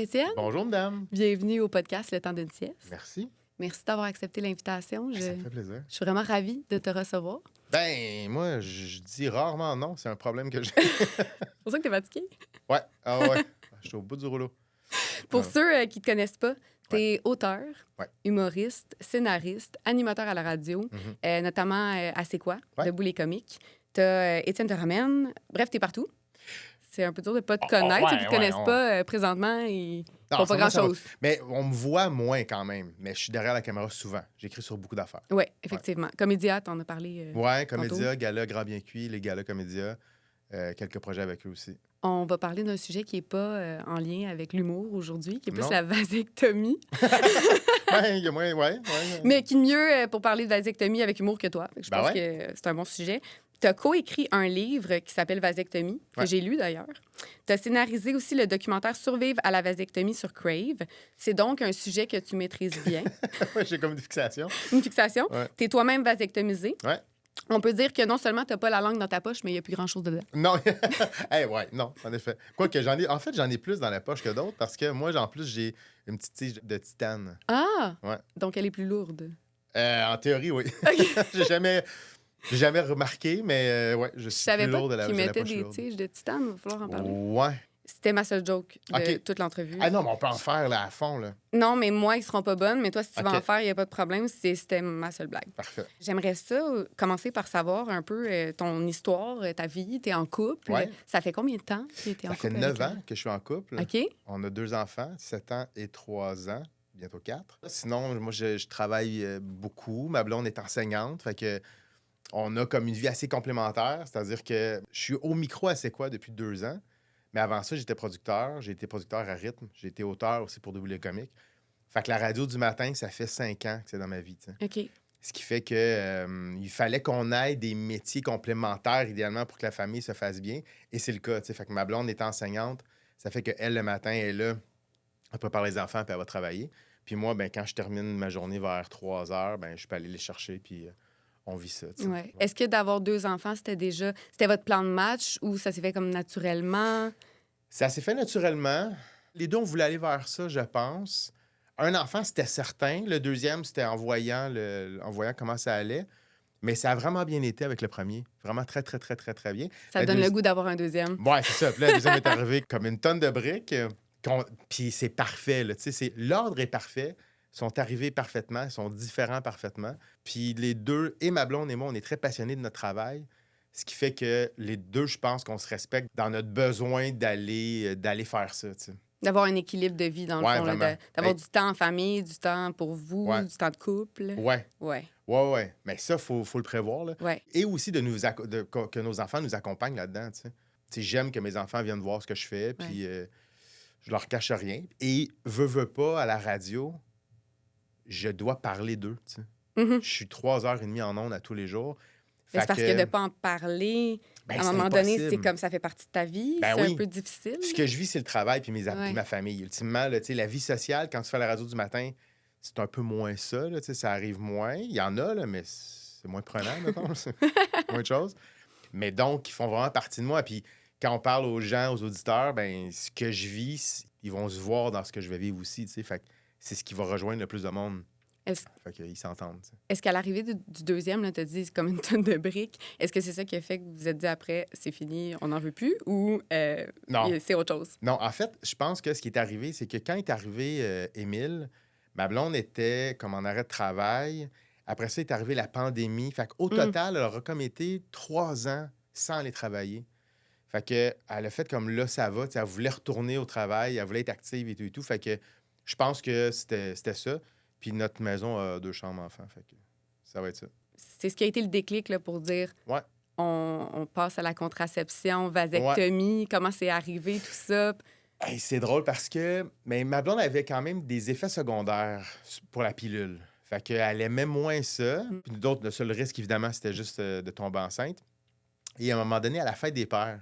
Étienne. Bonjour, madame. Bienvenue au podcast Le temps d'une sieste. Merci. Merci d'avoir accepté l'invitation. Ça me fait plaisir. Je suis vraiment ravie de te recevoir. Ben, moi, je dis rarement non. C'est un problème que j'ai. C'est pour ça que tu es fatigué. Ouais. Ah ouais. Je suis au bout du rouleau. Pour ceux qui ne te connaissent pas, tu es auteur, Ouais. humoriste, scénariste, animateur à la radio, notamment à C'est quoi, Ouais. Debout les comiques. Tu as Étienne te ramène. Bref, tu es partout. C'est un peu dur de ne pas te connaître. ouais, Ceux qui ne te connaissent ouais. pas présentement, ils Non, font pas ça va. grand-chose. Mais on me voit moins quand même. Mais je suis derrière la caméra souvent. J'écris sur beaucoup d'affaires. Oui, effectivement. Comédia, tu en as parlé. Ouais, Comédia, Gala, Grand Bien Cuit, les Galas Comédia. Quelques projets avec eux aussi. On va parler d'un sujet qui n'est pas en lien avec l'humour aujourd'hui, qui est plus Non. la vasectomie. Ben, il y a moins, ouais. Mais qui de mieux pour parler de vasectomie avec humour que toi? Fait que je Ben pense ouais. que c'est un bon sujet. Tu as coécrit un livre qui s'appelle Vasectomie, que Ouais. j'ai lu d'ailleurs. Tu as scénarisé aussi le documentaire Survivre à la vasectomie sur Crave. C'est donc un sujet que tu maîtrises bien. J'ai comme une fixation. Une fixation. Ouais. Tu es toi-même vasectomisé. Ouais. On peut dire que non seulement tu n'as pas la langue dans ta poche, mais il n'y a plus grand-chose dedans. Non. Ouais, non, en effet. Quoique, j'en ai plus dans la poche que d'autres parce que moi, en plus, j'ai une petite tige de titane. Ah! Ouais. Donc elle est plus lourde. En théorie, oui. J'ai jamais remarqué, mais ouais, je Je suis savais plus pas lourd de la qu'ils j'ai la mettaient poche des lourde. tiges de titane. Il va falloir en parler. Ouais. C'était ma seule joke de OK. toute l'entrevue. Ah non, mais on peut en faire là, à fond, là. Non, mais moi, ils seront pas bonnes. Mais toi, si tu vas OK. en faire, il n'y a pas de problème. C'était ma seule blague. Parfait. J'aimerais ça commencer par savoir un peu ton histoire, ta vie. Tu es en couple. Ouais. Ça fait combien de temps que tu es en Ça fait couple? 9 ans que je suis en couple. OK. On a 2 enfants, 7 ans et 3 ans, bientôt 4. Sinon, moi, je travaille beaucoup. Ma blonde est enseignante, fait que on a comme une vie assez complémentaire. C'est-à-dire que je suis au micro à C'est quoi depuis 2 ans. Mais avant ça, j'étais producteur. J'ai été producteur à rythme. J'ai été auteur aussi pour Debout les comiques. Fait que la radio du matin, ça fait 5 ans que c'est dans ma vie, tu sais. OK. Ce qui fait que il fallait qu'on ait des métiers complémentaires, idéalement, pour que la famille se fasse bien. Et c'est le cas, tu sais. Fait que ma blonde est enseignante. Ça fait qu'elle, le matin, elle est là. Elle prépare les enfants, puis elle va travailler. Puis moi, ben, quand je termine ma journée vers 3 heures, ben, je peux aller les chercher, puis on vit ça, tu sais. Ouais. Est-ce que d'avoir 2 enfants, c'était votre plan de match ou ça s'est fait comme naturellement? Ça s'est fait naturellement. Les deux, on voulait aller vers ça, je pense. Un enfant, c'était certain. Le deuxième, c'était en voyant comment ça allait. Mais ça a vraiment bien été avec le premier. Vraiment très, très, très, très, très bien. Ça te donne le goût d'avoir un deuxième. Ouais, c'est ça. Puis là, le deuxième est arrivé comme une tonne de briques. Puis c'est parfait, là. Tu sais, l'ordre est parfait. Ils sont arrivés parfaitement. Ils sont différents parfaitement. Puis les deux, et ma blonde et moi, on est très passionnés de notre travail. Ce qui fait que les deux, je pense qu'on se respecte dans notre besoin d'aller faire ça, tu sais. D'avoir un équilibre de vie, dans le Ouais, fond. Là, vraiment. d'avoir du temps en famille, du temps pour vous, Ouais. du temps de couple. Ouais. Ouais. Ouais. Mais ça, faut le prévoir, là. Ouais. Et aussi que nos enfants nous accompagnent là-dedans, tu sais. Tu sais, j'aime que mes enfants viennent voir ce que je fais, puis je leur cache rien. Et veux pas, à la radio, je dois parler d'eux, tu sais. Mhm. Je suis 3h30 en ondes à tous les jours. Mais Fait c'est parce que de ne pas en parler, à un moment donné, c'est comme ça fait partie de ta vie. Ben c'est oui. un peu difficile. Ce que je vis, c'est le travail puis Ouais. ma famille. Ultimement, là, tu sais, la vie sociale, quand tu fais la radio du matin, c'est un peu moins ça. Là, tu sais, ça arrive moins. Il y en a, là, mais c'est moins prenant, mettons. C'est moins de choses. Mais donc, ils font vraiment partie de moi. Puis quand on parle aux gens, aux auditeurs, ben ce que je vis, ils vont se voir dans ce que je vais vivre aussi. Tu sais. Fait que c'est ce qui va rejoindre le plus de monde. Fait qu'ils s'entendent. Tu sais. Est-ce qu'à l'arrivée du deuxième, tu as dit c'est comme une tonne de briques, est-ce que c'est ça qui a fait que vous vous êtes dit après, c'est fini, on n'en veut plus, ou Non. c'est autre chose? Non, en fait, je pense que ce qui est arrivé, c'est que quand est arrivé Émile, ma blonde était comme en arrêt de travail. Après ça, est arrivée la pandémie. Fait qu'au total, elle aura comme été 3 ans sans aller travailler. Fait que elle a fait comme là, ça va. Elle voulait retourner au travail, elle voulait être active et tout et tout. Fait que je pense que c'était ça. Puis notre maison a 2 chambres enfants. Fait que ça va être ça. C'est ce qui a été le déclic là, pour dire Ouais. on passe à la contraception, vasectomie, comment c'est arrivé, tout ça. Hey, c'est drôle parce que ma blonde avait quand même des effets secondaires pour la pilule. Fait qu'elle aimait moins ça. Puis d'autres, le seul risque, évidemment, c'était juste de tomber enceinte. Et à un moment donné, à la fête des pères,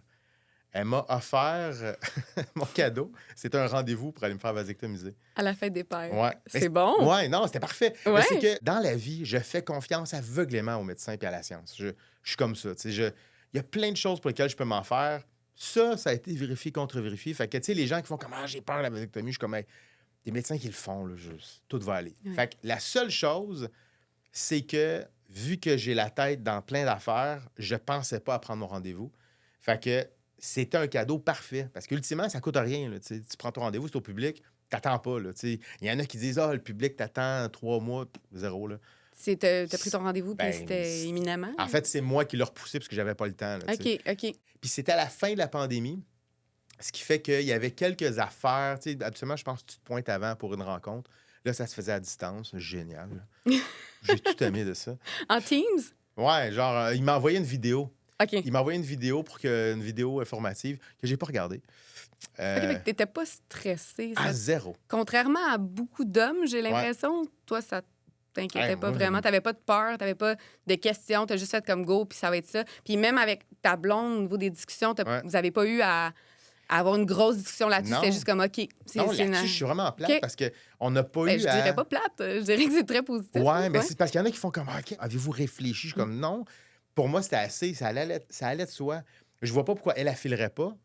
elle m'a offert mon cadeau. C'était un rendez-vous pour aller me faire vasectomiser. À la fête des pères. Ouais. C'est bon? Ouais, non, c'était parfait. Ouais. Mais c'est que dans la vie, je fais confiance aveuglément aux médecins et à la science. Je suis comme ça. Tu sais, il y a plein de choses pour lesquelles je peux m'en faire. Ça a été vérifié, contre-vérifié. Fait que, tu sais, les gens qui font comme, ah, j'ai peur de la vasectomie, je suis comme, hey, des médecins qui le font, là, juste, tout va aller. Ouais. Fait que la seule chose, c'est que, vu que j'ai la tête dans plein d'affaires, je pensais pas à prendre mon rendez-vous. Fait que c'était un cadeau parfait. Parce qu'ultimement, ça coûte rien, là, tu sais. Tu prends ton rendez-vous, c'est au public, t'attends pas, là, tu sais. Il y en a qui disent, ah, le public t'attend 3 mois, 0, là. T'as pris ton rendez-vous, puis Ben, c'était imminemment? En fait, c'est moi qui l'ai repoussé parce que j'avais pas le temps, là, tu sais. OK. Puis c'était à la fin de la pandémie, ce qui fait qu'il y avait quelques affaires. Tu sais, absolument, je pense que tu te pointes avant pour une rencontre. Là, ça se faisait à distance. Génial. J'ai tout aimé de ça. En Teams? Ouais, genre, il m'a envoyé une vidéo. OK. Il m'a envoyé une vidéo une vidéo informative que j'ai pas regardée. OK, fait que t'étais pas stressé. À 0. Contrairement à beaucoup d'hommes, j'ai l'impression, toi, ça t'inquiétait Ouais, pas moi, vraiment. T'avais pas de peur, t'avais pas de questions, t'as juste fait comme go, puis ça va être ça. Puis même avec ta blonde, au niveau des discussions, Ouais. vous avez pas eu à avoir une grosse discussion là-dessus. Non. C'était juste comme, OK. Non, là-dessus, je suis vraiment plate OK. parce qu'on n'a pas Ben, eu je dirais pas plate. Je dirais que c'est très positif. Ouais, mais c'est parce qu'il y en a qui font comme, OK, avez-vous réfléchi? Je suis comme, non. Pour moi, c'était assez. Ça allait de soi. Je vois pas pourquoi elle affilerait pas.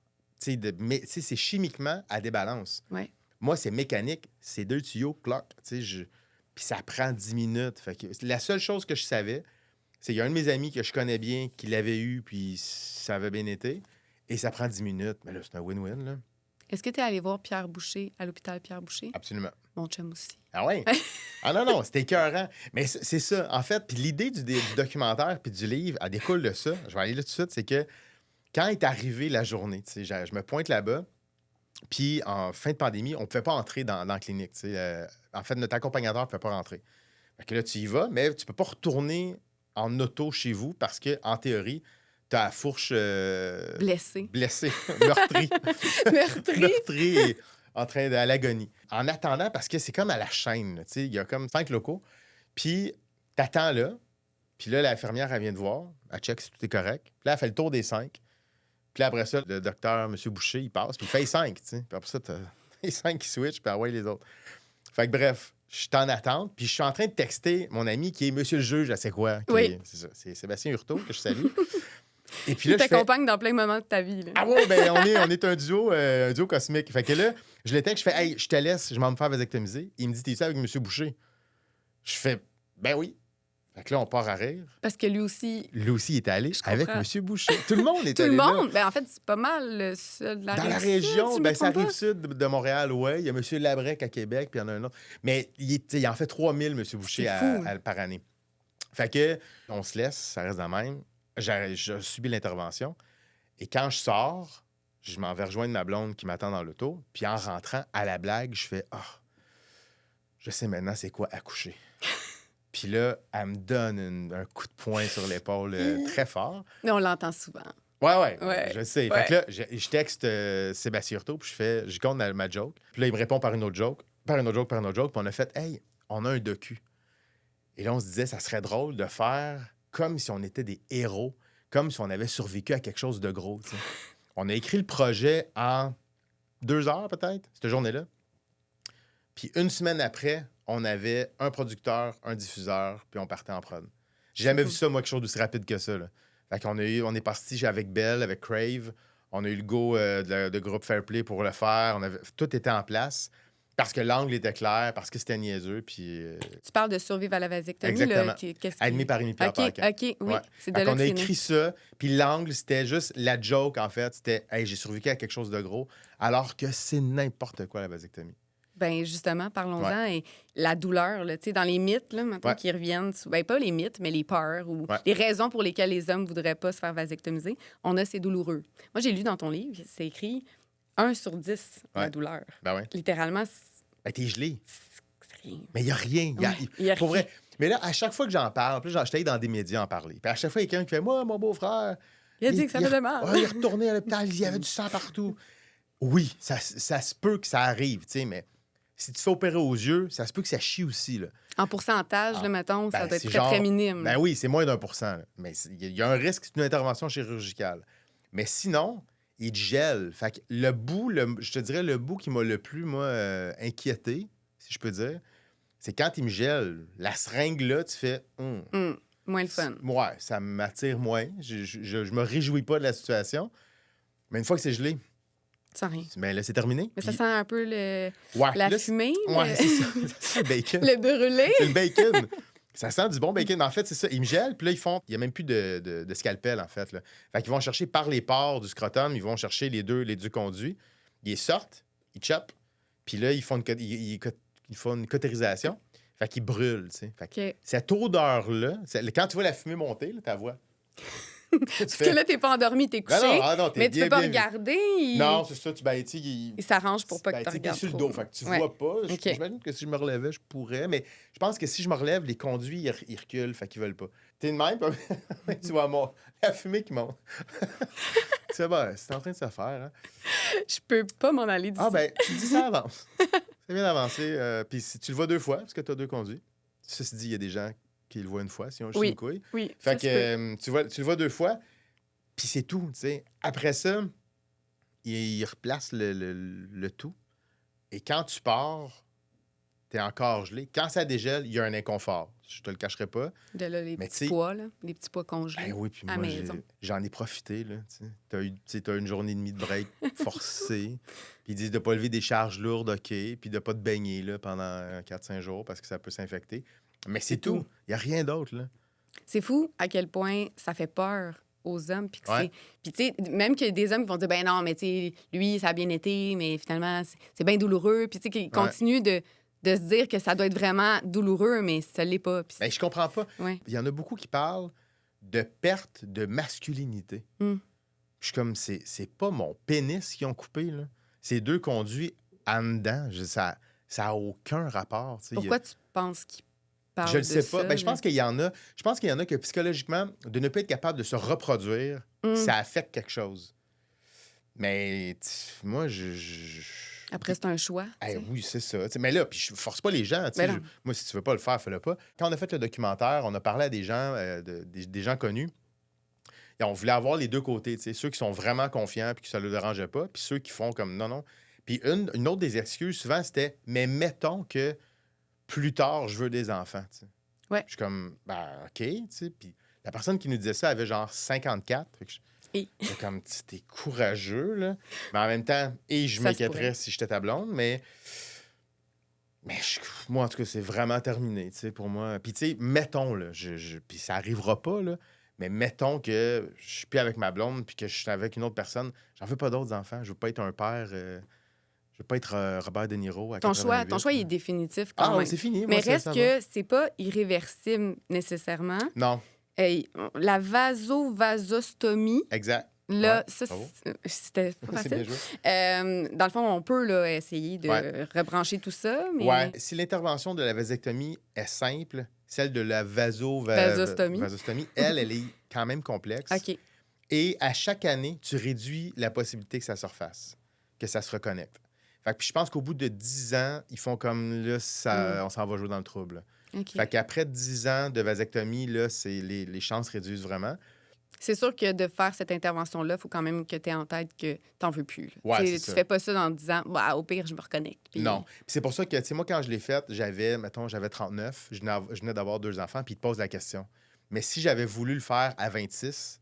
Mais tu sais, c'est chimiquement à débalance. Ouais. Moi, c'est mécanique. C'est 2 tuyaux, clock. Puis ça prend 10 minutes. Fait que la seule chose que je savais, c'est qu'il y a un de mes amis que je connais bien qui l'avait eu, puis ça avait bien été. Et ça prend 10 minutes. Mais là, c'est un win-win, là. Est-ce que tu es allé voir Pierre Boucher à l'hôpital Pierre Boucher? Absolument. Mon chum aussi. Ah ouais? Ah non, c'était écœurant. Mais c'est ça. En fait, puis l'idée du documentaire puis du livre, elle découle de ça. Je vais aller là tout de suite. C'est que quand est arrivée la journée, tu sais, je me pointe là-bas, puis en fin de pandémie, on ne pouvait pas entrer dans la clinique. Tu sais. En fait, notre accompagnateur ne pouvait pas rentrer. Fait que là, tu y vas, mais tu ne peux pas retourner en auto chez vous parce que en théorie, tu as la fourche Blessé. meurtrie. Meurtri. Meurtrie et en train à l'agonie. En attendant, parce que c'est comme à la chaîne, là, tu sais, il y a comme 5 locaux, puis t'attends là, puis là, l'infirmière, elle vient te voir, elle check si tout est correct, puis là, elle fait le tour des 5, puis là, après ça, le docteur, M. Boucher, il passe, puis il fait les 5, tu sais, puis après ça, t'as les 5 qui switchent, puis ah ouais, les autres. Fait que bref, je suis en attente, puis je suis en train de texter mon ami qui est Monsieur le juge, à c'est quoi? Oui. C'est ça, c'est Sébastien Hurtaud, que je salue. Et puis Il là, je fais... t'accompagne dans plein de moments de ta vie. Là. Ah ouais, ben on est un duo cosmique. Fait que là, je le texte, je fais, hey, je te laisse, je m'en vais me faire vasectomiser. Il me dit, t'es ça avec M. Boucher? Je fais, ben oui. Fait que là, on part à rire. Parce que lui aussi. Lui aussi, il est allé Je avec comprends. M. Boucher. Tout le monde est Tout allé le là. monde. Ben, en fait, c'est pas mal le seul de la Dans la Rive-Sud, région, si je me ben, ça trompe pas. arrive sud de Montréal, ouais. Il y a M. Labrec à Québec, puis il y en a un autre. Mais il en fait 3000, M. Boucher, C'est fou. par année. Fait que, on se laisse, ça reste de même. J'ai subi l'intervention. Et quand je sors, je m'en vais rejoindre ma blonde qui m'attend dans l'auto. Puis en rentrant, à la blague, je fais « Ah, je sais maintenant c'est quoi accoucher. » Puis là, elle me donne un coup de poing sur l'épaule très fort. Mais on l'entend souvent. Ouais, je sais. Ouais. Fait que là, je texte Sébastien Hurtaud, puis je compte ma joke. Puis là, il me répond par une autre joke, puis on a fait « Hey, on a un docu. » Et là, on se disait, ça serait drôle de faire comme si on était des héros, comme si on avait survécu à quelque chose de gros. T'sais. On a écrit le projet en 2 heures, peut-être, cette journée-là. Puis une semaine après, on avait un producteur, un diffuseur, puis on partait en prod. J'ai jamais vu ça, moi, quelque chose d'aussi rapide que ça. Là. Fait qu'on on est parti avec Bell, avec Crave. On a eu le go de groupe Fairplay pour le faire. Tout était en place. Parce que l'angle était clair, parce que c'était niaiseux, puis... Tu parles de survivre à la vasectomie. Exactement. Là, qu'est-ce qui... Admis par Rémi Pierre Paquin. OK, oui. Ouais. C'est de Fait là qu'on que a c'est né. écrit ça, puis l'angle, c'était juste la joke, en fait. C'était, hey, j'ai survécu à quelque chose de gros, alors que c'est n'importe quoi, la vasectomie. Ben justement, parlons-en. Et la douleur, là, tu sais, dans les mythes, là, maintenant, qui reviennent, ben, pas les mythes, mais les peurs ou les raisons pour lesquelles les hommes ne voudraient pas se faire vasectomiser, on a c'est douloureux. Moi, j'ai lu dans ton livre, c'est écrit 1 sur 10, la douleur. Ben ouais. Littéralement, Ben, t'es gelé. c'est rien. Mais il n'y a rien. Il y a Pour rien. vrai. Mais là, à chaque fois que j'en parle, en plus, j'étais dans des médias en parler. Puis à chaque fois, il y a quelqu'un qui fait, moi, mon beau-frère... Il a dit que ça faisait mal. Il est retourné à l'hôpital, il y avait du sang partout. Oui, ça se peut que ça arrive, tu sais, mais si tu te fais opérer aux yeux, ça se peut que ça chie aussi, là. En pourcentage, là, mettons, ça Ben, doit être c'est très, genre- très minime. Ben oui, c'est moins d'1%. Là. Mais il y a un risque, c'est une intervention chirurgicale. Mais sinon, il gèle. Fait que je te dirais, le bout qui m'a le plus, moi, inquiété, si je peux dire, c'est quand il me gèle. La seringue, là, tu fais... Moins le fun. Ouais, ça m'attire moins. Je me réjouis pas de la situation. Mais une fois que c'est gelé, ça sent rien. Ben là, c'est terminé. Mais puis... ça sent un peu ouais, la là, fumée. Ouais, c'est ça. Ça sent le bacon. Le brûlé. C'est le bacon. Ça sent du bon bacon. Mais en fait, c'est ça. Ils me gèlent, puis là, il n'y a même plus de scalpel, en fait. Là. Fait qu'ils vont chercher par les pores du scrotum, ils vont chercher les deux conduits. Ils les sortent, ils choppent, puis là, ils font une cautérisation. Fait qu'ils brûlent, tu sais. Fait que cette odeur-là, quand tu vois la fumée monter, là, ta voix. Parce que là, t'es pas endormi, t'es couché. Non, mais tu peux pas regarder. Non, c'est ça. Il s'arrange pour pas que tu regardes. T'es sur le dos, fait que tu vois pas. J'imagine que si je me relevais, je pourrais. Mais je pense que si je me relève, les conduits, ils reculent, fait qu'ils veulent pas. T'es de même, tu vois la fumée qui monte. Tu sais, c'est en train de se faire. Hein? Je peux pas m'en aller d'ici. Ah, ben, tu dis ça avance. C'est bien avancé. Puis si tu le vois 2 fois, parce que tu as 2 conduits. Ceci dit, il y a des gens qui le voient une fois, si on chie une couille. Oui. Fait que tu le vois 2 fois, puis c'est tout, tu sais. Après ça, il replace le tout. Et quand tu pars, t'es encore gelé. Quand ça dégèle, il y a un inconfort. Je te le cacherai pas. De là, les petits pois, là. Les petits pois congelés. Ben oui, puis moi, j'en ai profité, là. T'as une journée et demie de break forcée. Puis ils disent de pas lever des charges lourdes, OK, puis de pas te baigner, là, pendant 4-5 jours parce que ça peut s'infecter. Mais c'est tout. Il n'y a rien d'autre, là. C'est fou à quel point ça fait peur aux hommes. Puis, tu sais, même qu'il y a des hommes qui vont dire, ben non, mais tu sais, lui, ça a bien été, mais finalement, c'est bien douloureux. Puis, tu sais, qu'ils continuent de se dire que ça doit être vraiment douloureux, mais ça l'est pas. Puis, je comprends pas. Il y en a beaucoup qui parlent de perte de masculinité. Je suis comme, c'est pas mon pénis qu'ils ont coupé, là. C'est 2 conduits en dedans. Ça a aucun rapport. Pourquoi tu penses qu'ils je ne sais pas. Je pense qu'il y en a. Je pense qu'il y en a que psychologiquement, de ne pas être capable de se reproduire, ça affecte quelque chose. Mais moi, Après, c'est un choix. Oui, c'est ça. Mais là, puis je force pas les gens. Moi, si tu veux pas le faire, fais-le pas. Quand on a fait le documentaire, on a parlé à des gens, des gens connus. Et on voulait avoir les 2 côtés. Ceux qui sont vraiment confiants et que ça ne leur dérangeait pas, puis ceux qui font comme non. Puis une autre des excuses, souvent, c'était « Mais mettons que plus tard, je veux des enfants. » Je suis comme « OK. » Puis la personne qui nous disait ça avait genre 54. J'étais comme « T'es courageux. » là. Mais en même temps, je m'inquiéterais si j'étais ta blonde. Mais moi, en tout cas, c'est vraiment terminé pour moi. Puis tu sais, mettons, là, puis ça arrivera pas, là, mais mettons que je suis plus avec ma blonde puis que je suis avec une autre personne. J'en veux pas d'autres enfants. Je veux pas être un père... Je veux pas être Robert De Niro à 88. Ton choix, il est définitif quand même. Oui, c'est fini. Mais reste que c'est pas irréversible nécessairement. Non. La vasostomie. Exact. Là, ça, c'était pas facile. Dans le fond, on peut là, essayer de rebrancher tout ça. Mais... Oui. Si l'intervention de la vasectomie est simple, celle de la vasostomie, elle est quand même complexe. OK. Et à chaque année, tu réduis la possibilité que ça se refasse, que ça se reconnecte. Fait que je pense qu'au bout de 10 ans, ils font comme là, on s'en va jouer dans le trouble. Okay. Fait qu'après 10 ans de vasectomie, là, les chances réduisent vraiment. C'est sûr que de faire cette intervention-là, il faut quand même que tu aies en tête que tu n'en veux plus. Ouais, tu fais pas ça en disant au pire, je me reconnecte. Puis... Non. Puis c'est pour ça que, moi, quand je l'ai faite, j'avais 39, je venais d'avoir 2 enfants, puis ils te posent la question. Mais si j'avais voulu le faire à 26,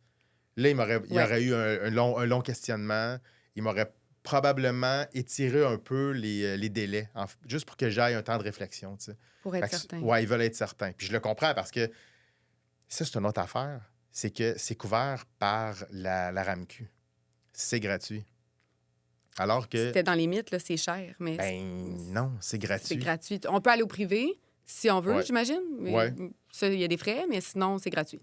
là, il y aurait eu un long questionnement. Il m'aurait probablement étiré un peu les délais, juste pour que j'aille un temps de réflexion. T'sais. Pour être certain. Oui, ils veulent être certains. Puis je le comprends parce que ça, c'est une autre affaire. C'est que c'est couvert par la RAMQ. C'est gratuit. Alors que... C'était dans les mythes, là, c'est cher. Mais non, c'est gratuit. C'est gratuit. On peut aller au privé si on veut, j'imagine. Oui. Ça, il y a des frais, mais sinon, c'est gratuit.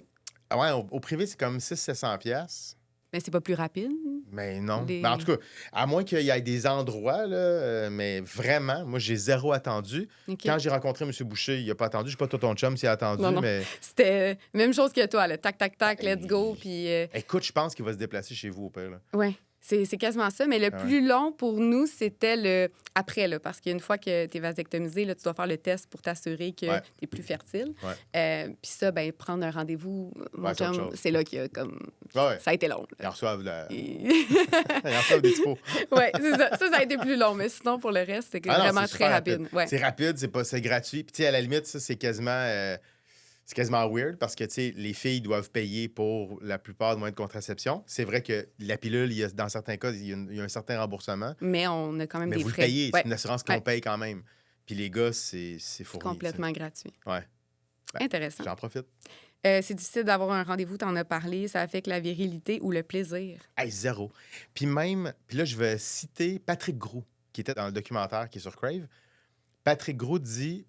Ah ouais, au privé, c'est comme 600-700$. Mais c'est pas plus rapide. Mais non. Mais en tout cas, à moins qu'il y ait des endroits, là, mais vraiment, moi, j'ai 0 attendu. Okay. Quand j'ai rencontré M. Boucher, il n'a pas attendu. Je ne sais pas toi, ton chum, s'il a attendu, non. mais... C'était même chose que toi, là. Tac, tac, tac, let's go, puis... Écoute, je pense qu'il va se déplacer chez vous, au pire, là. Oui. C'est quasiment ça, mais le plus long pour nous, c'était le après, là, parce qu'une fois que tu es vasectomisé, là, tu dois faire le test pour t'assurer que tu es plus fertile. Puis ça, prendre un rendez-vous, mon chum, c'est là qu'il y a comme... Ça a été long. Ils reçoivent des typos. Oui, c'est ça. Ça a été plus long, mais sinon, pour le reste, c'est vraiment très rapide. C'est rapide, c'est gratuit. Puis à la limite, ça, c'est quasiment... C'est quasiment weird parce que, tu sais, les filles doivent payer pour la plupart des moyens de contraception. C'est vrai que la pilule, dans certains cas, il y a un certain remboursement. Mais on a quand même Mais des vous frais. le payez. Ouais. C'est une assurance qu'on paye quand même. Puis les gars, c'est fourni. Complètement gratuit. Ouais. Ben, intéressant. J'en profite. C'est difficile d'avoir un rendez-vous, t'en as parlé. Ça affecte la virilité ou le plaisir. Hey, zéro. Puis là, je vais citer Patrick Groux, qui était dans le documentaire qui est sur Crave. Patrick Groux dit,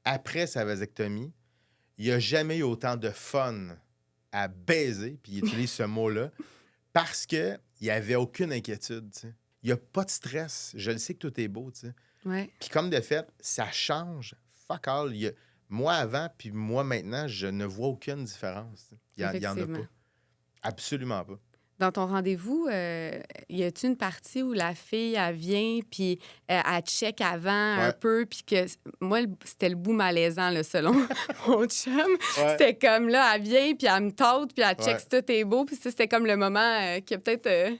après sa vasectomie, il n'y a jamais eu autant de fun à baiser, puis il utilise ce mot-là, parce qu'il n'y avait aucune inquiétude. T'sais. Il n'y a pas de stress. Je le sais que tout est beau. T'sais. Ouais. Puis comme de fait, ça change. Fuck all. Moi avant, puis moi maintenant, je ne vois aucune différence. Il n'y en a pas. Absolument pas. Dans ton rendez-vous, y a-t-il une partie où la fille, elle vient, puis elle check avant un peu, puis que moi, c'était le bout malaisant, là, selon mon chum. Ouais. C'était comme là, elle vient, puis elle me tâte, puis elle check si tout est beau, puis c'était comme le moment qui a peut-être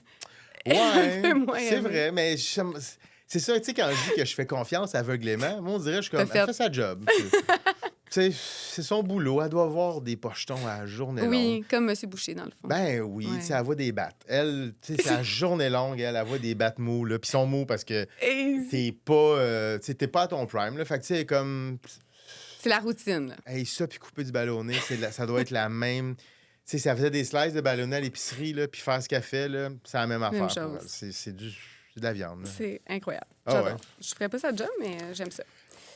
un peu moins c'est vrai, mais c'est ça, tu sais, quand je dis que je fais confiance aveuglément, moi, on dirait, je suis comme, elle fait sa job. C'est son boulot. Elle doit avoir des pochetons à la journée longue. Oui, comme M. Boucher, dans le fond. Ben oui, elle voit des battes. Elle, tu sais, c'est la journée longue, elle voit des battes mous, là. Puis ils sont mous parce que t'es pas à ton prime, là. Fait que, tu sais, comme... C'est la routine, là. Hey, ça, puis couper du ballonné, ça doit être la même... Tu sais, ça faisait des slices de ballonné à l'épicerie, là, puis faire ce qu'elle fait, là, c'est la même affaire. C'est de la viande, là. C'est incroyable. Ah, ouais. Je ferais pas sa job, mais j'aime ça.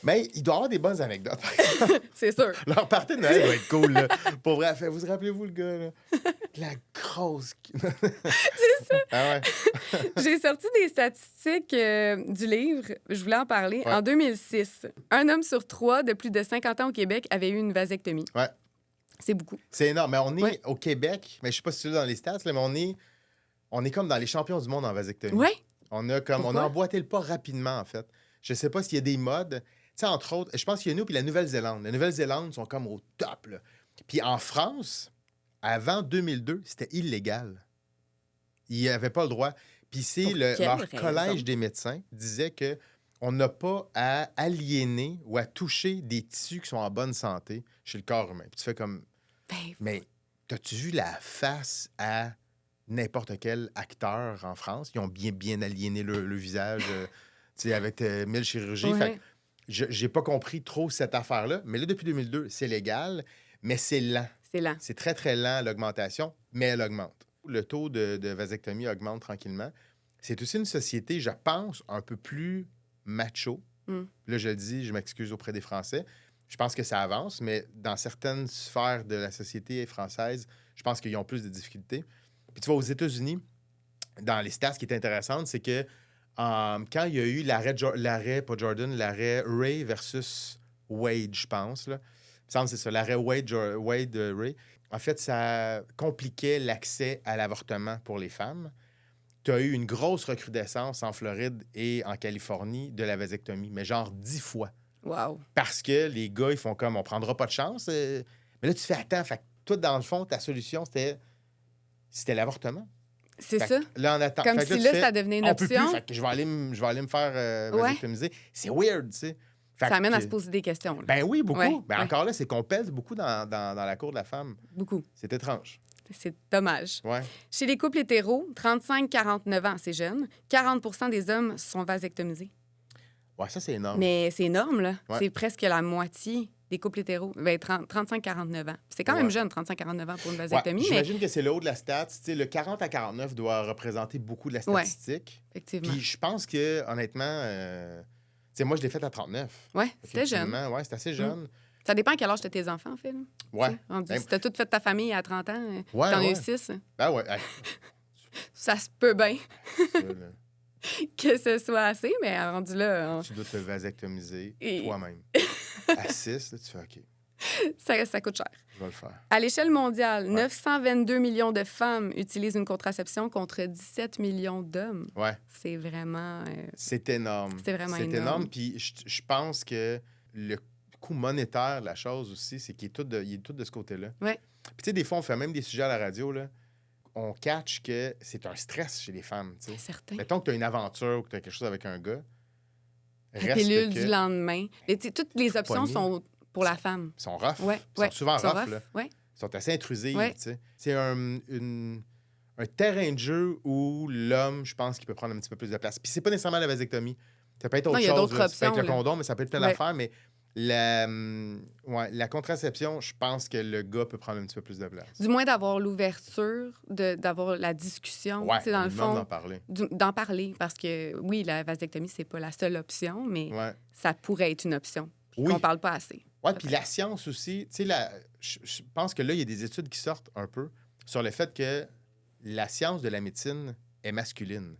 Mais il doit y avoir des bonnes anecdotes. C'est sûr. Leur partie de Noël doit être cool. Là. Pour vrai, vous rappelez-vous le gars? Là? La grosse... C'est ça. Ah ouais. J'ai sorti des statistiques du livre. Je voulais en parler. Ouais. En 2006, un homme sur 3 de plus de 50 ans au Québec avait eu une vasectomie. Ouais. C'est beaucoup. C'est énorme. Mais on est au Québec, mais je sais pas si c'est dans les stats, là, mais on est comme dans les champions du monde en vasectomie. Oui. On a emboîté le pas rapidement, en fait. Je sais pas s'il y a des modes... Tu sais, entre autres, je pense qu'il y a nous puis la Nouvelle-Zélande. La Nouvelle-Zélande sont comme au top, là. Puis en France, avant 2002, c'était illégal. Ils n'avaient pas le droit. Puis leur collège des médecins disait que on n'a pas à aliéner ou à toucher des tissus qui sont en bonne santé chez le corps humain. Puis tu fais comme... Mais t'as-tu vu la face à n'importe quel acteur en France? Ils ont bien aliéné le visage, tu sais, avec 1000 chirurgies. Ouais. Fait que j'ai pas compris trop cette affaire-là. Mais là, depuis 2002, c'est légal, mais c'est lent. C'est lent. C'est très, très lent, l'augmentation, mais elle augmente. Le taux de vasectomie augmente tranquillement. C'est aussi une société, je pense, un peu plus macho. Là, je le dis, je m'excuse auprès des Français. Je pense que ça avance, mais dans certaines sphères de la société française, je pense qu'ils ont plus de difficultés. Puis tu vois, aux États-Unis, dans les stats, ce qui est intéressant, c'est que quand il y a eu l'arrêt Ray versus Wade, je pense, là. Il me semble que c'est ça, l'arrêt Wade-Ray. En fait, ça compliquait l'accès à l'avortement pour les femmes. Tu as eu une grosse recrudescence en Floride et en Californie de la vasectomie, mais genre 10 fois. Wow. Parce que les gars, ils font comme, on prendra pas de chance. Mais là, tu fais, attends, fait que toi, dans le fond, ta solution, c'était l'avortement. C'est ça. Là, on attend. Comme si là, ça devenait une option. On peut plus, fait que je vais aller me faire vasectomiser. C'est weird, tu sais. Ça amène à se poser des questions. Là. Ben oui, beaucoup. Encore là, c'est qu'on pèse beaucoup dans la cour de la femme. Beaucoup. C'est étrange. C'est dommage. Ouais. Chez les couples hétéros, 35-49 ans, c'est jeune, 40 des hommes sont vasectomisés. Ouais, ça, c'est énorme. Mais c'est énorme, là. Ouais. C'est presque la moitié des couples hétéros. Ben, 35-49 ans. C'est quand même jeune, 35-49 ans pour une vasectomie. Ouais. J'imagine que c'est le haut de la stat. T'sais, le 40 à 49 doit représenter beaucoup de la statistique. Ouais, effectivement. Puis je pense que, honnêtement, moi, je l'ai fait à 39. Oui, c'était jeune. Oui, c'est assez jeune. Ça dépend à quel âge tu as tes enfants, en fait. Oui. Si tu as tout fait ta famille à 30 ans, tu en as eu 6. Ben ouais. Ça se peut bien. Que ce soit assez, mais rendu là... Tu dois te vasectomiser toi-même. À 6, là, tu fais OK. Ça coûte cher. Je vais le faire. À l'échelle mondiale, 922 millions de femmes utilisent une contraception contre 17 millions d'hommes. Ouais. C'est vraiment... C'est énorme. C'est vraiment énorme. C'est énorme. Puis je pense que le coût monétaire de la chose aussi, c'est qu'il est tout de ce côté-là. Ouais. Puis tu sais, des fois, on fait même des sujets à la radio, là. On catch que c'est un stress chez les femmes. C'est certain. Mettons que tu as une aventure ou que tu as quelque chose avec un gars. La pilule du lendemain. Toutes les options sont pour la femme. Ils sont rough. Ouais, Ils sont souvent rough, rough. là. Ouais. Ils sont assez intrusifs, Ouais. tu sais. C'est un terrain de jeu où l'homme, je pense qu'il peut prendre un petit peu plus de place. Puis c'est pas nécessairement la vasectomie. Ça peut être autre Non, il y a chose. d'autres Là. Ça peut être options, le là. condom, mais ça peut être plein Ouais. d'affaires. Mais la contraception, je pense que le gars peut prendre un petit peu plus de place. Du moins d'avoir l'ouverture, d'avoir la discussion, Ouais, tu sais, dans on le lui demande fond. d'en parler. D'en parler, parce que oui, la vasectomie, c'est pas la seule option, mais Ouais. ça pourrait être une option. Oui. Qu'on parle pas assez. Oui, puis la science aussi, tu sais, je pense que là, il y a des études qui sortent un peu sur le fait que la science de la médecine est masculine.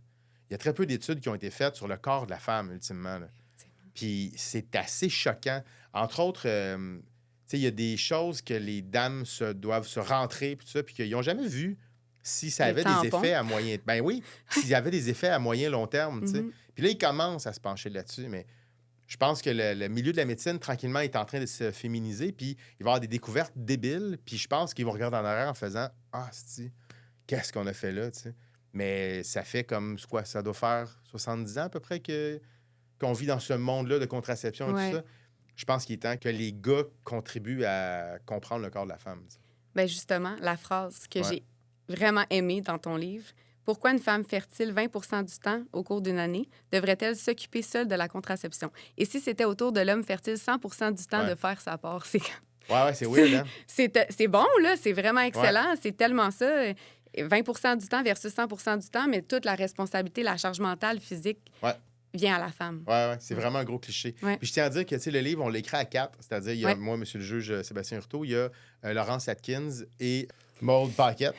Il y a très peu d'études qui ont été faites sur le corps de la femme, ultimement. Là. Puis c'est assez choquant. Entre autres, tu sais, il y a des choses que les dames doivent se rentrer, puis tout ça, puis qu'ils n'ont jamais vu si ça avait des effets à moyen... Ben oui, s'il y avait des effets à moyen long terme, tu sais. Puis là, ils commencent à se pencher là-dessus, mais... Je pense que le milieu de la médecine, tranquillement, est en train de se féminiser, puis il va y avoir des découvertes débiles, puis je pense qu'ils vont regarder en arrière en faisant « Ah, c'ti, qu'est-ce qu'on a fait là? » tu sais. Mais ça fait comme, quoi, ça doit faire 70 ans à peu près qu'on vit dans ce monde-là de contraception et tout ça. Je pense qu'il est temps que les gars contribuent à comprendre le corps de la femme. Tu sais. Bien, justement, la phrase que j'ai vraiment aimée dans ton livre... Pourquoi une femme fertile 20 du temps au cours d'une année devrait-elle s'occuper seule de la contraception? Et si c'était au tour de l'homme fertile 100 du temps de faire sa part? C'est weird, hein? C'est bon, là. C'est vraiment excellent. Ouais. C'est tellement ça. 20 du temps versus 100 du temps, mais toute la responsabilité, la charge mentale, physique vient à la femme. Oui, c'est vraiment un gros cliché. Ouais. Puis je tiens à dire que le livre, on l'écrit à 4. C'est-à-dire, il y a moi, monsieur le juge Sébastien Hurtaud, il y a Laurence Atkins et Maude Paquette.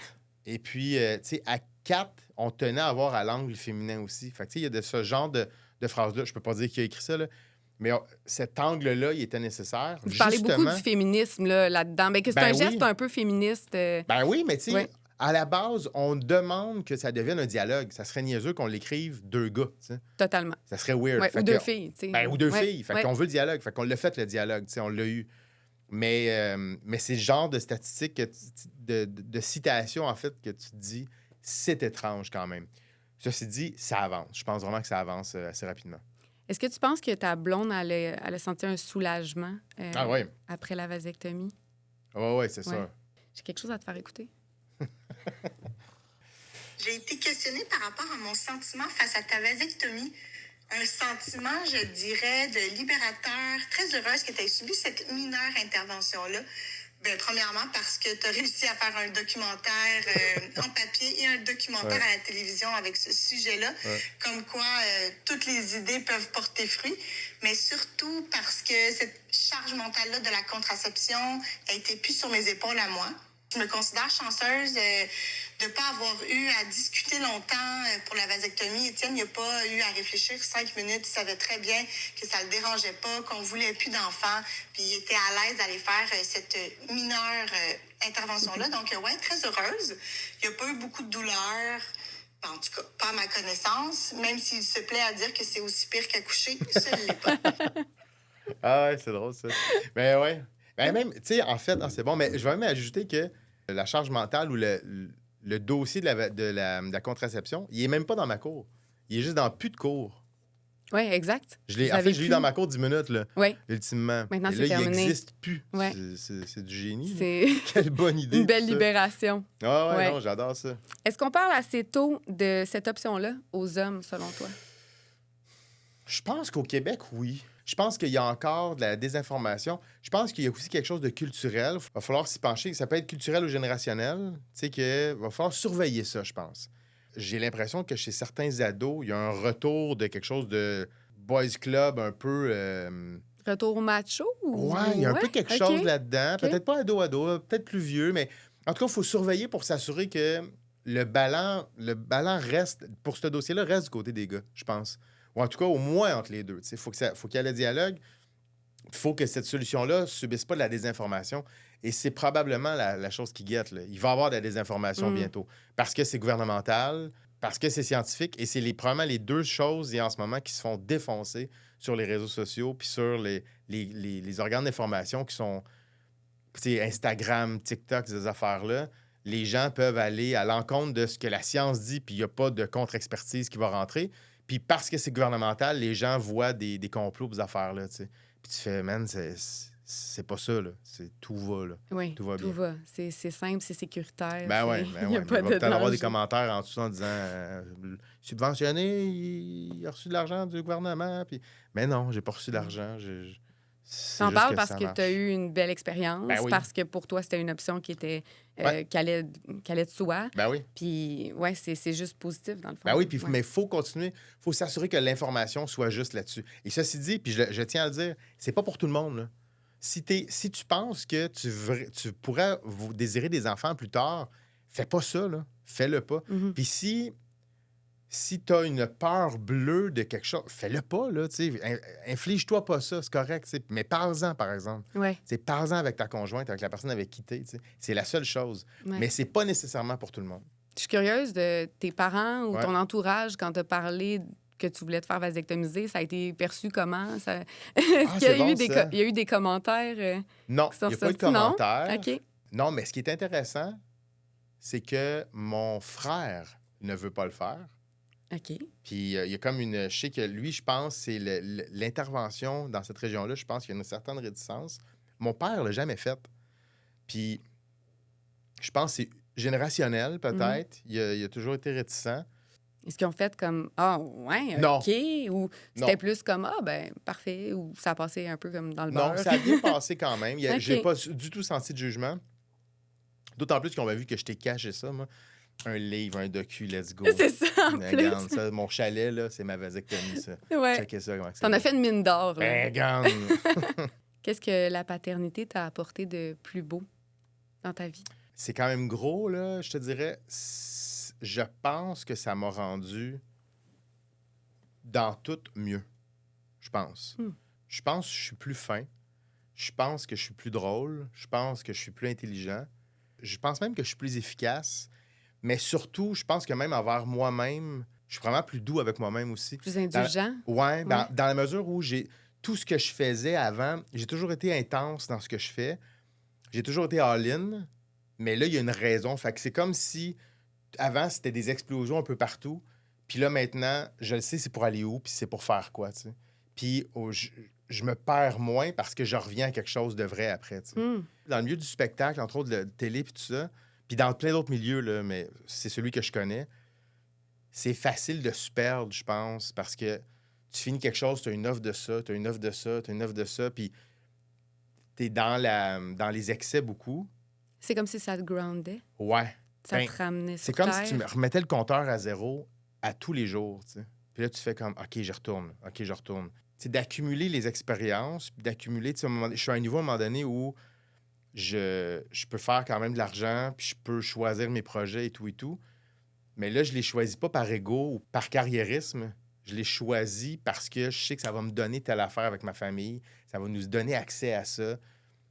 Et puis, tu sais, à 4, on tenait à avoir à l'angle féminin aussi. Fait que, tu sais, il y a de ce genre de phrases-là. Je peux pas dire qui a écrit ça, là, mais cet angle-là, il était nécessaire. Vous parlez beaucoup du féminisme là-dedans. Mais que c'est un geste un peu féministe. Ben oui, mais tu sais, à la base, on demande que ça devienne un dialogue. Ça serait niaiseux qu'on l'écrive deux gars, tu sais. Totalement. Ça serait weird. Ouais, ou deux filles, tu sais. Ben, ou deux filles. Fait qu'on veut le dialogue. Fait qu'on l'a fait, le dialogue, tu sais, on l'a eu. Mais c'est le genre de statistique, de citation, en fait, que tu te dis, c'est étrange quand même. Ceci dit, ça avance. Je pense vraiment que ça avance assez rapidement. Est-ce que tu penses que ta blonde allait sentir un soulagement après la vasectomie? Oui, c'est ça. J'ai quelque chose à te faire écouter. J'ai été questionnée par rapport à mon sentiment face à ta vasectomie. Un sentiment, je dirais, de libérateur, très heureuse que tu aies subi cette mineure intervention-là. Bien, premièrement, parce que tu as réussi à faire un documentaire en papier et un documentaire à la télévision avec ce sujet-là, comme quoi toutes les idées peuvent porter fruit, mais surtout parce que cette charge mentale-là de la contraception a été plus sur mes épaules à moi. Je me considère chanceuse de ne pas avoir eu à discuter longtemps pour la vasectomie. Étienne, il n'a pas eu à réfléchir 5 minutes. Il savait très bien que ça ne le dérangeait pas, qu'on ne voulait plus d'enfants. Puis il était à l'aise d'aller faire cette mineure intervention-là. Donc, très heureuse. Il n'y a pas eu beaucoup de douleur. En tout cas, pas à ma connaissance. Même s'il se plaît à dire que c'est aussi pire qu'accoucher, ça ne l'est pas. Ah ouais, c'est drôle, ça. Mais ouais. Ben même, tu sais, en fait, c'est bon, mais je vais même ajouter que la charge mentale ou le dossier de la contraception, il est même pas dans ma cour. Il est juste dans plus de cours. Oui, exact. Je l'ai lu dans ma cour 10 minutes, là, ultimement. Maintenant, c'est terminé. Il n'existe plus. Ouais. C'est du génie. C'est Quelle bonne idée. Une belle libération. Ah ouais, non, j'adore ça. Est-ce qu'on parle assez tôt de cette option-là aux hommes, selon toi? Je pense qu'au Québec, oui. Je pense qu'il y a encore de la désinformation. Je pense qu'il y a aussi quelque chose de culturel. Il va falloir s'y pencher. Ça peut être culturel ou générationnel. Tu sais, qu'il va falloir surveiller ça, je pense. J'ai l'impression que chez certains ados, il y a un retour de quelque chose de boys club un peu... Retour macho? Oui, il y a un peu quelque chose là-dedans. Okay. Peut-être pas ado, peut-être plus vieux, mais en tout cas, il faut surveiller pour s'assurer que le ballon reste, pour ce dossier-là, reste du côté des gars, je pense. Ou en tout cas, au moins entre les deux. Il faut qu'il y ait le dialogue. Il faut que cette solution-là ne subisse pas de la désinformation. Et c'est probablement la chose qui guette. Là. Il va y avoir de la désinformation bientôt. Parce que c'est gouvernemental, parce que c'est scientifique. Et c'est probablement les deux choses en ce moment qui se font défoncer sur les réseaux sociaux puis sur les organes d'information qui sont Instagram, TikTok, ces affaires-là. Les gens peuvent aller à l'encontre de ce que la science dit puis il n'y a pas de contre-expertise qui va rentrer. Puis parce que c'est gouvernemental, les gens voient des complots, des affaires-là, tu sais. Puis tu fais, man, c'est pas ça, là. Tout va, là. Oui, tout va tout bien. va. C'est simple, c'est sécuritaire. Ben oui, Il y a pas il va de peut-être avoir des danger. commentaires en dessous en disant subventionné, il a reçu de l'argent du gouvernement. Puis... Mais non, j'ai pas reçu d'argent. C'est T'en juste parles que parce ça que marche. tu as eu une belle expérience, Ben oui. parce que pour toi, c'était une option qui était Ouais. qui allait de soi. Ben oui. Puis, ouais, c'est juste positif, dans le fond. Ben oui, puis, Ouais. mais il faut continuer. Il faut s'assurer que l'information soit juste là-dessus. Et ceci dit, puis je tiens à le dire, c'est pas pour tout le monde, là. Si tu penses que tu pourrais désirer des enfants plus tard, fais pas ça, là. Fais-le pas. Mhm. Puis si tu as une peur bleue de quelque chose, fais-le pas, là, tu sais. Inflige-toi pas ça, c'est correct, tu sais. Mais parle-en, par exemple. Ouais, Parle-en avec ta conjointe, avec la personne avec qui t'es, tu sais. C'est la seule chose. ouais. Mais c'est pas nécessairement pour tout le monde. Je suis curieuse de tes parents ou Ouais. ton entourage quand tu as parlé que tu voulais te faire vasectomiser. Ça a été perçu comment? Ça... Est-ce qu'il y a c'est bon, eu ça. il y a eu des commentaires Non, qui il sont n'y a pas eu de sortis? Non? commentaires. OK. Non, mais ce qui est intéressant, c'est que mon frère ne veut pas le faire. OK. Puis il y a comme une... Je sais que lui, je pense, c'est l'intervention dans cette région-là, je pense qu'il y a une certaine réticence. Mon père l'a jamais fait. Puis je pense que c'est générationnel, peut-être. Il a toujours été réticent. Est-ce qu'ils ont fait comme ah ouais, Non. OK ou c'était Non. plus comme ah ben parfait ou ça a passé un peu comme dans le Non, beurre? ça a bien passé quand même. OK. J'ai pas du tout senti de jugement. D'autant plus qu'on m'a vu que je t'ai caché ça, moi. Un livre, un docu, let's go. C'est ça en plus. Regarde, ça, mon chalet, là, c'est ma vasectomie, ça. Ouais. Checkez ça. Comment T'en as fait une mine d'or. là. Ben, regarde. Qu'est-ce que la paternité t'a apporté de plus beau dans ta vie? C'est quand même gros, là, je te dirais. Je pense que ça m'a rendu dans tout mieux. Je pense. Je pense que je suis plus fin. Je pense que je suis plus drôle. Je pense que je suis plus intelligent. Je pense même que je suis plus efficace. Mais surtout, je pense que même envers moi-même, je suis vraiment plus doux avec moi-même aussi. Plus indulgent? Ouais, dans la mesure où tout ce que je faisais avant, j'ai toujours été intense dans ce que je fais. J'ai toujours été all-in. Mais là, il y a une raison. Fait que c'est comme si, avant, c'était des explosions un peu partout. Puis là, maintenant, je le sais, c'est pour aller où, puis c'est pour faire quoi, tu sais. Puis je me perds moins parce que je reviens à quelque chose de vrai après, tu sais. Dans le milieu du spectacle, entre autres, de télé, puis tout ça, puis dans plein d'autres milieux, là, mais c'est celui que je connais, c'est facile de se perdre, je pense, parce que tu finis quelque chose, tu as une offre de ça, tu as une offre de ça, tu as une offre de ça, puis tu es dans les excès beaucoup. C'est comme si ça te groundait. Ouais. Ça te ramenait sur C'est comme terre. si tu me remettais le compteur à zéro à tous les jours, tu sais. Puis là, tu fais comme, OK, je retourne. OK, je retourne. C'est d'accumuler les expériences, puis d'accumuler, tu sais, je suis à un niveau à un moment donné où je peux faire quand même de l'argent, puis je peux choisir mes projets et tout et tout. Mais là, je les choisis pas par ego ou par carriérisme. Je les choisis parce que je sais que ça va me donner telle affaire avec ma famille. Ça va nous donner accès à ça.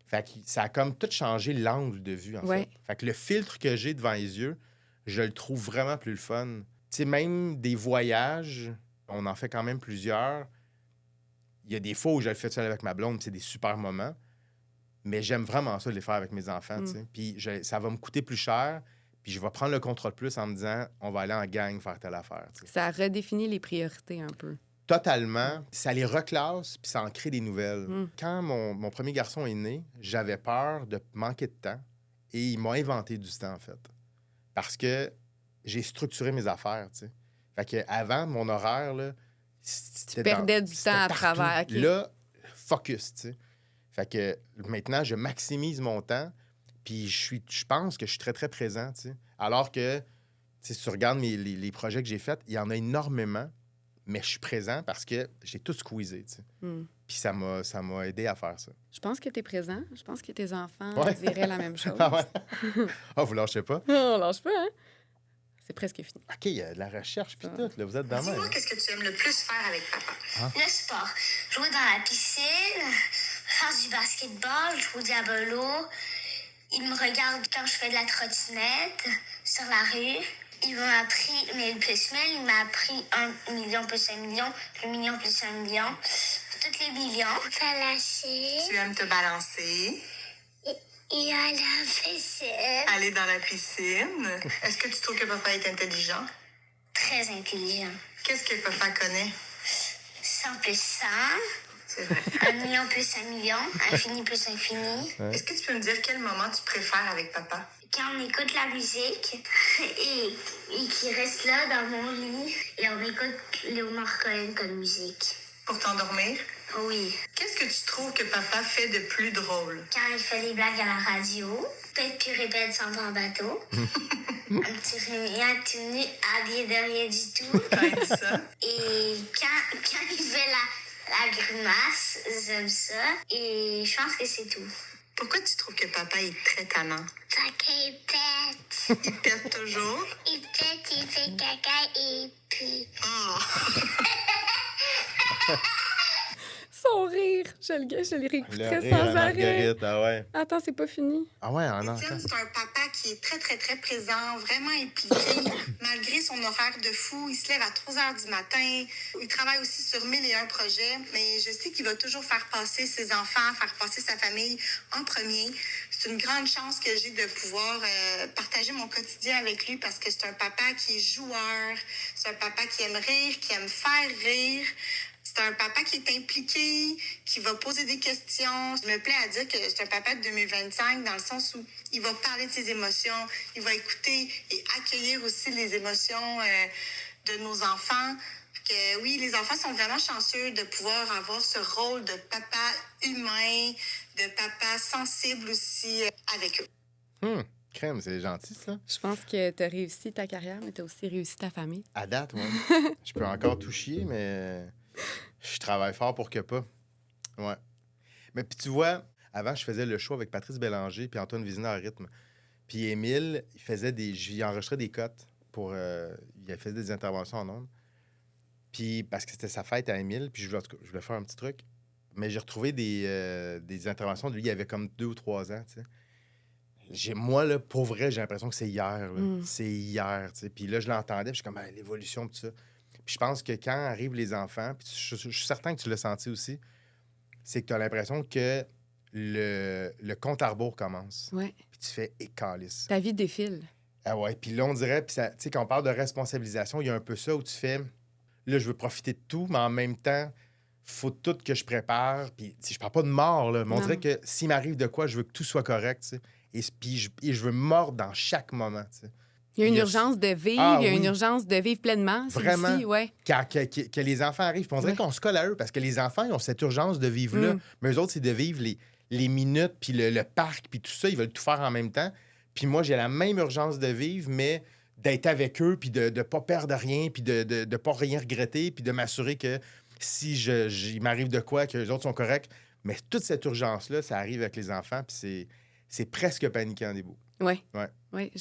Fait que ça a comme tout changé l'angle de vue, en fait. Fait que le filtre que j'ai devant les yeux, je le trouve vraiment plus le fun. Tu sais, même des voyages, on en fait quand même plusieurs. Il y a des fois où je le fais seul avec ma blonde, c'est des super moments. Mais j'aime vraiment ça, de les faire avec mes enfants, tu sais. Puis ça va me coûter plus cher, puis je vais prendre le contrôle plus en me disant, on va aller en gang faire telle affaire, tu sais. Ça redéfinit les priorités un peu. Totalement. Ça les reclasse, puis ça en crée des nouvelles. Quand mon premier garçon est né, j'avais peur de manquer de temps, et il m'a inventé du temps, en fait. Parce que j'ai structuré mes affaires, tu sais. Fait qu'avant, mon horaire, là, tu perdais du temps à travers. Okay. Là, focus, tu sais. Fait que maintenant, je maximise mon temps, puis je pense que je suis très, très présent, tu sais. Alors que, si tu regardes les projets que j'ai faits, il y en a énormément, mais je suis présent parce que j'ai tout squeezé, tu sais. Puis ça m'a aidé à faire ça. Je pense que tu es présent. Je pense que tes enfants Ouais. diraient la même chose. Ah ouais? Ah, vous lâchez pas? Non, on lâche pas, hein? C'est presque fini. OK, il y a de la recherche, puis tout, là, vous êtes dans Dis-moi, main. qu'est-ce que tu aimes le plus faire avec papa? Le sport. Jouer dans la piscine, faire du basketball, jouer au diabolo. Il me regarde quand je fais de la trottinette sur la rue. Il m'a appris, mais le plus mal, il m'a appris 1 million plus 1 million, 1 million plus 1 million, tous les millions. Balancer. Tu aimes te balancer, Et à la vaisselle. aller dans la piscine. Est-ce que tu trouves que papa est intelligent? Très intelligent. Qu'est-ce que papa connaît? 100 plus 100. C'est vrai. 1 million plus 1 million, infini plus infini. Est-ce que tu peux me dire quel moment tu préfères avec papa? Quand on écoute la musique et qu'il reste là dans mon lit et on écoute Léonard Cohen comme musique. Pour t'endormir? Oui. Qu'est-ce que tu trouves que papa fait de plus drôle? Quand il fait des blagues à la radio, peut-être qu'il répète sans en bateau. Un petit rien tenu, habillé de rien du tout. Quand il dit ça? Et quand il fait la grimace, j'aime ça. Et je pense que c'est tout. Pourquoi tu trouves que papa est très tannant? Parce qu'il pète. Il pète toujours? Il pète, il fait caca et puis... Oh! Son rire, je le réécouterais Le rire à sans arrêt. Marguerite, ah ouais. Attends, c'est pas fini. Ah ouais, en Étienne, encore. c'est un papa qui est très, très, très présent, vraiment impliqué. Malgré son horaire de fou, il se lève à 3 heures du matin. Il travaille aussi sur 1001 projets, mais je sais qu'il va toujours faire passer ses enfants, faire passer sa famille en premier. C'est une grande chance que j'ai de pouvoir partager mon quotidien avec lui parce que c'est un papa qui est joueur, c'est un papa qui aime rire, qui aime faire rire. C'est un papa qui est impliqué, qui va poser des questions. Je me plais à dire que c'est un papa de 2025 dans le sens où il va parler de ses émotions, il va écouter et accueillir aussi les émotions de nos enfants. Que, oui, les enfants sont vraiment chanceux de pouvoir avoir ce rôle de papa humain, de papa sensible aussi avec eux. Crème, c'est gentil, ça. Je pense que tu as réussi ta carrière, mais tu as aussi réussi ta famille. À date, moi. Je peux encore tout chier, mais je travaille fort pour que pas. Ouais. Mais puis tu vois, avant, je faisais le show avec Patrice Bélanger puis Antoine Vézina à rythme. Puis Émile, il enregistrait des cotes pour... il faisait des interventions en ondes. Puis parce que c'était sa fête à Émile, puis je voulais faire un petit truc. Mais j'ai retrouvé des interventions de lui, il y avait comme 2 ou 3 ans, tu sais. Moi, là, pour vrai, j'ai l'impression que c'est hier. Là. C'est hier, tu sais. Puis là, je l'entendais, puis je suis comme, l'évolution, tout ça. Puis je pense que quand arrivent les enfants, puis je suis certain que tu l'as senti aussi, c'est que tu as l'impression que le compte à rebours commence. Ouais. Puis tu fais écalisse. Ta vie défile. Ah ouais, puis là, on dirait, puis ça, tu sais, quand on parle de responsabilisation, il y a un peu ça où tu fais, là, je veux profiter de tout, mais en même temps, faut tout que je prépare. Puis, je parle pas de mort, là, mais on dirait que s'il m'arrive de quoi, je veux que tout soit correct, tu sais. Et je veux mordre dans chaque moment, tu sais. Il y a une urgence de vivre, il y a une urgence de vivre pleinement. Vraiment. Aussi, ouais. Que les enfants arrivent. Puis on dirait qu'on se colle à eux parce que les enfants, ils ont cette urgence de vivre là. Mais eux autres, c'est de vivre les minutes, puis le parc, puis tout ça. Ils veulent tout faire en même temps. Puis moi, j'ai la même urgence de vivre, mais d'être avec eux, puis de ne pas perdre rien, puis de ne pas rien regretter, puis de m'assurer que si il m'arrive de quoi, que les autres sont corrects. Mais toute cette urgence-là, ça arrive avec les enfants, puis c'est presque paniquant des bouts. Oui. Ouais. Oui,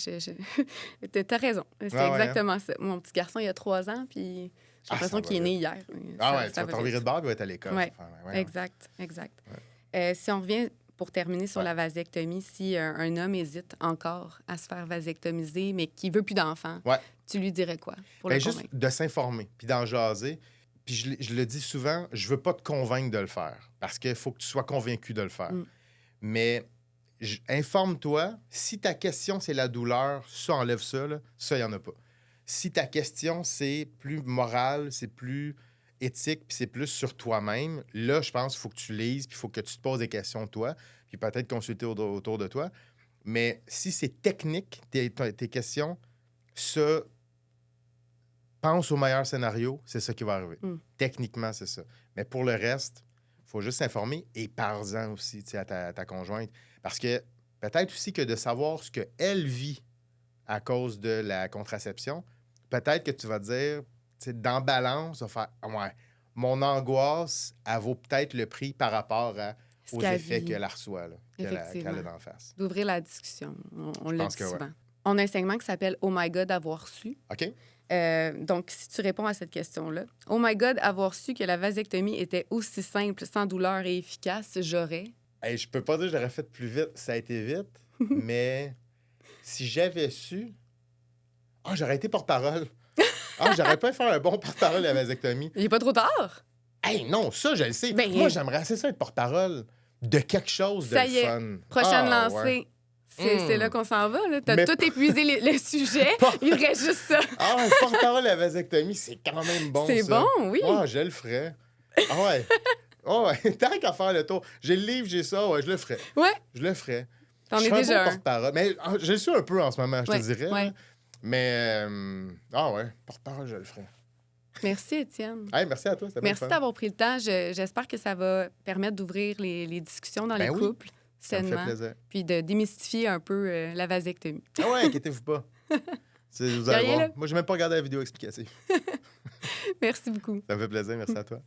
t'as raison. C'est exactement ça. Mon petit garçon, il a 3 ans, puis j'ai l'impression qu'il est né hier. Ah ouais, tu vas t'en virer de bord, il va être à l'école. Oui, exact. Ouais. Si on revient, pour terminer sur la vasectomie, si un homme hésite encore à se faire vasectomiser, mais qui veut plus d'enfants, tu lui dirais quoi pour le juste de s'informer, puis d'en jaser. Puis je le dis souvent, je veux pas te convaincre de le faire, parce qu'il faut que tu sois convaincu de le faire. Mais... informe-toi. Si ta question, c'est la douleur, ça, enlève ça. Là. Ça, il n'y en a pas. Si ta question, c'est plus moral, c'est plus éthique, puis c'est plus sur toi-même, là, je pense qu'il faut que tu lises, puis il faut que tu te poses des questions, toi, puis peut-être consulter autour de toi. Mais si c'est technique, tes questions, ça, pense au meilleur scénario, c'est ça qui va arriver. Techniquement, c'est ça. Mais pour le reste, il faut juste s'informer et parle-en aussi à ta conjointe. Parce que peut-être aussi que de savoir ce qu'elle vit à cause de la contraception, peut-être que tu vas dire, dans balance, tu vas faire, ouais, mon angoisse, elle vaut peut-être le prix par rapport aux effets qu'elle reçoit, qu'elle a d'en face. D'ouvrir la discussion. On le dit souvent. On a un segment qui s'appelle « Oh my God, avoir su ». OK. Donc, si tu réponds à cette question-là, « Oh my God, avoir su que la vasectomie était aussi simple, sans douleur et efficace, j'aurais... » Hey, je peux pas dire que j'aurais fait plus vite. Ça a été vite, mais si j'avais su... j'aurais été porte-parole. J'aurais pas faire un bon porte-parole de la vasectomie. Il est pas trop tard? Hey, non, ça, je le sais. Moi, j'aimerais assez ça être porte-parole de quelque chose de fun. Prochaine lancée. Ouais. C'est là qu'on s'en va. T'as tout épuisé le sujet. Il reste juste ça. Porte-parole de la vasectomie, c'est quand même bon, c'est ça. Bon, oui. Je le ferais. Ouais. Oh, ouais, tant qu'à faire le tour. J'ai le livre, j'ai ça, ouais, je le ferais. Ouais. Je le ferais. T'en je es serais déjà un bon un. porte-parole. Mais je le suis un peu en ce moment, je te dirais. Ouais. Là. Mais, ouais, porte-parole, je le ferais. Merci, Étienne. Hey, merci à toi, c'était bien Merci fun. d'avoir pris le temps. J'espère que ça va permettre d'ouvrir les discussions dans les couples Ça me fait sainement. plaisir. Puis de démystifier un peu la vasectomie. Ah ouais, inquiétez-vous pas. Vous allez voir. Moi, j'ai même pas regardé la vidéo explicative. Merci beaucoup. Ça me fait plaisir, merci à toi.